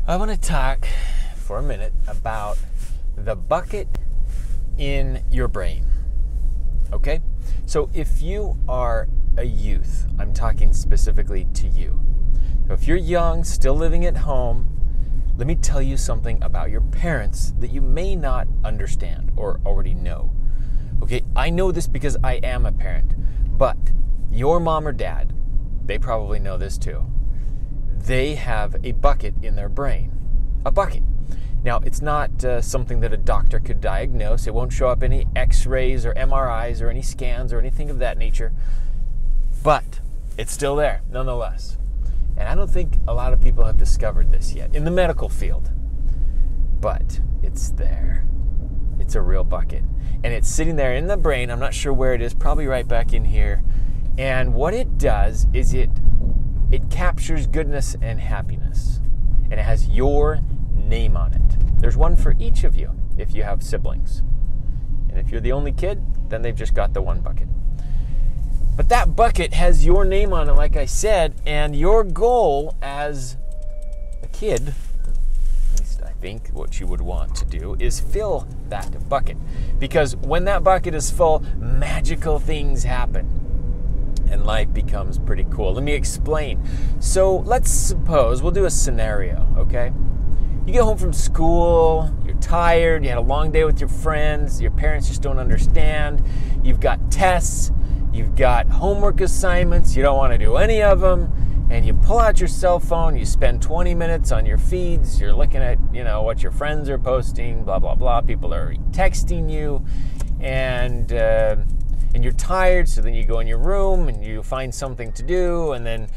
I want to talk for a minute about the bucket in your brain. Okay? So if you are a youth, I'm talking specifically to you. So if you're young, still living at home, let me tell you something about your parents that you may not understand or already know. Okay, I know this because I am a parent, but your mom or dad, they probably know this too. They have a bucket in their brain. A bucket. Now, it's not something that a doctor could diagnose. It won't show up any x-rays or MRIs or any scans or anything of that nature, but it's still there nonetheless. And I don't think a lot of people have discovered this yet in the medical field, but it's there. It's a real bucket. And it's sitting there in the brain. I'm not sure where it is, probably right back in here. And what it does is it captures goodness and happiness. And it has your name on it. There's one for each of you if you have siblings. And if you're the only kid, then they've just got the one bucket. But that bucket has your name on it, like I said, and your goal as a kid, at least I think what you would want to do, is fill that bucket. Because when that bucket is full, magical things happen. And life becomes pretty cool. Let me explain. So let's suppose, we'll do a scenario, okay? You get home from school, you're tired, you had a long day with your friends, your parents just don't understand, you've got tests, you've got homework assignments, you don't want to do any of them, and you pull out your cell phone, you spend 20 minutes on your feeds, you're looking at, what your friends are posting, blah, blah, blah, people are texting you, and you're tired, so then you go in your room and you find something to do, and then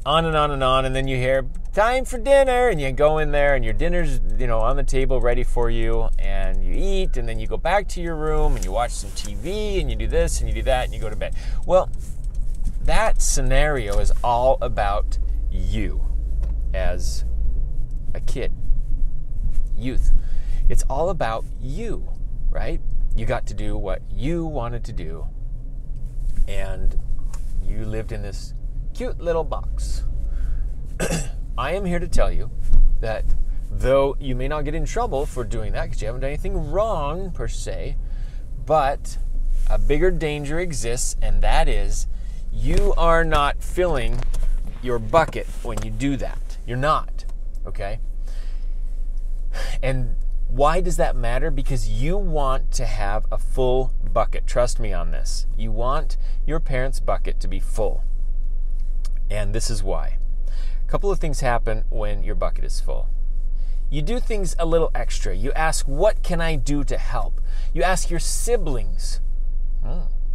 on and on and on, and then you hear, time for dinner, and you go in there and your dinner's, on the table ready for you, and you eat, and then you go back to your room and you watch some TV, and you do this and you do that, and you go to bed. Well, that scenario is all about you as a kid, youth. It's all about you, right? You got to do what you wanted to do, and you lived in this cute little box. I am here to tell you that though you may not get in trouble for doing that because you haven't done anything wrong per se, but a bigger danger exists, and that is you are not filling your bucket when you do that. You're not, okay? And why does that matter? Because you want to have a full bucket. Trust me on this. You want your parents' bucket to be full. And this is why. A couple of things happen when your bucket is full. You do things a little extra. You ask, what can I do to help? You ask your siblings,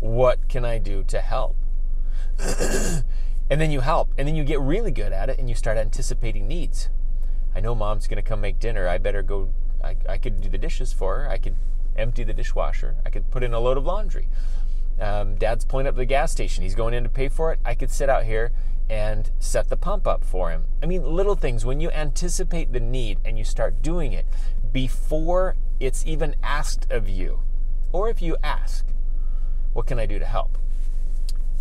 what can I do to help? And then you help. And then you get really good at it and you start anticipating needs. I know mom's going to come make dinner. I better go. I could do the dishes for her. I could empty the dishwasher. I could put in a load of laundry. Dad's pulling up the gas station. He's going in to pay for it. I could sit out here and set the pump up for him. I mean, little things. When you anticipate the need and you start doing it before it's even asked of you, or if you ask, what can I do to help?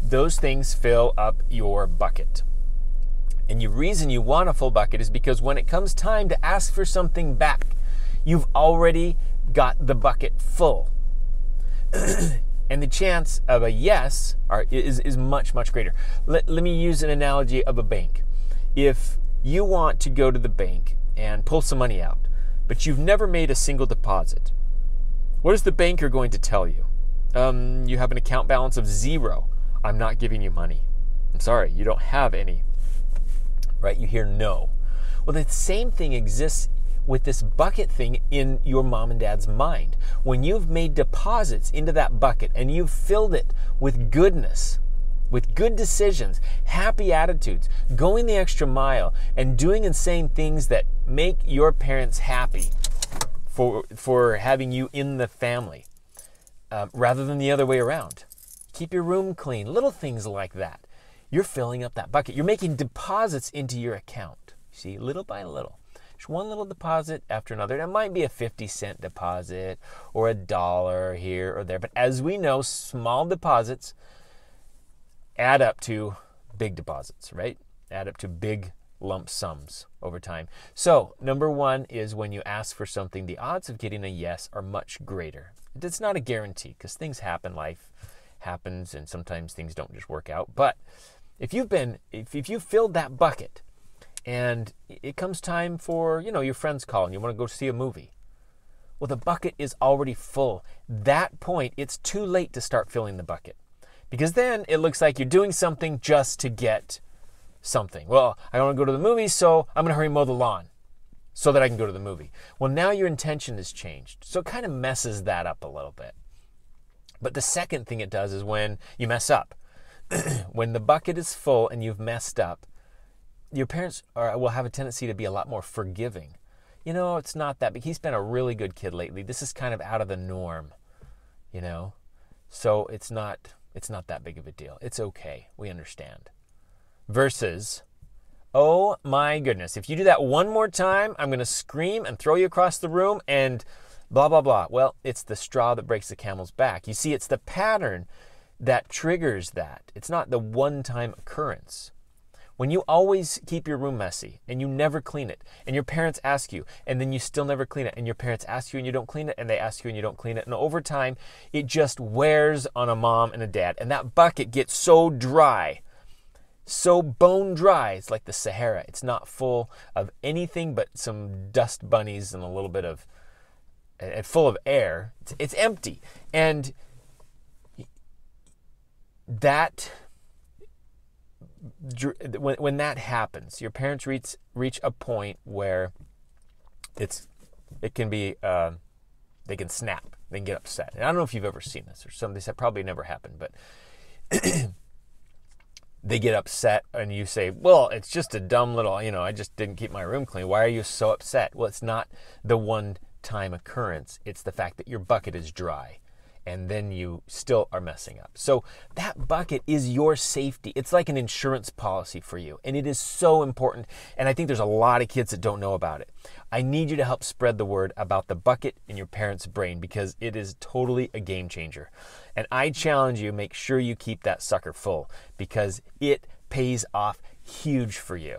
Those things fill up your bucket. And the reason you want a full bucket is because when it comes time to ask for something back, you've already got the bucket full. And the chance of a yes is much, much greater. Let me use an analogy of a bank. If you want to go to the bank and pull some money out, but you've never made a single deposit, what is the banker going to tell you? You have an account balance of 0. I'm not giving you money. I'm sorry, you don't have any. Right? You hear no. Well, the same thing exists with this bucket thing in your mom and dad's mind. When you've made deposits into that bucket and you've filled it with goodness, with good decisions, happy attitudes, going the extra mile, and doing and saying things that make your parents happy for having you in the family, rather than the other way around. Keep your room clean, little things like that. You're filling up that bucket. You're making deposits into your account. See, little by little. Just one little deposit after another. It might be a 50-cent deposit or $1 here or there. But as we know, small deposits add up to big deposits, right? Add up to big lump sums over time. So number one is when you ask for something, the odds of getting a yes are much greater. It's not a guarantee because things happen, life happens, and sometimes things don't just work out. But if you've filled that bucket and it comes time for, your friends call and you want to go see a movie, well, the bucket is already full. That point, it's too late to start filling the bucket because then it looks like you're doing something just to get something. Well, I want to go to the movie, so I'm going to hurry mow the lawn so that I can go to the movie. Well, now your intention has changed. So it kind of messes that up a little bit. But the second thing it does is when you mess up. When the bucket is full and you've messed up, your parents will have a tendency to be a lot more forgiving. It's not that big. He's been a really good kid lately. This is kind of out of the norm, So it's not that big of a deal. It's okay. We understand. Versus, oh my goodness, if you do that one more time, I'm going to scream and throw you across the room and blah, blah, blah. Well, it's the straw that breaks the camel's back. You see, it's the pattern that triggers that. It's not the one-time occurrence. When you always keep your room messy and you never clean it, and your parents ask you, and then you still never clean it, and your parents ask you and you don't clean it, and they ask you and you don't clean it, and over time, it just wears on a mom and a dad, and that bucket gets so dry, so bone dry. It's like the Sahara. It's not full of anything but some dust bunnies and a little bit of, and full of air. It's empty. And that, when that happens, your parents reach a point where it can be, they can snap, they can get upset. And I don't know if you've ever seen this, or somebody said probably never happened, but they get upset and you say, well, it's just a dumb little, I just didn't keep my room clean. Why are you so upset? Well, it's not the one-time occurrence. It's the fact that your bucket is dry and then you still are messing up. So that bucket is your safety. It's like an insurance policy for you, and it is so important. And I think there's a lot of kids that don't know about it. I need you to help spread the word about the bucket in your parents' brain because it is totally a game changer. And I challenge you, make sure you keep that sucker full because it pays off huge for you.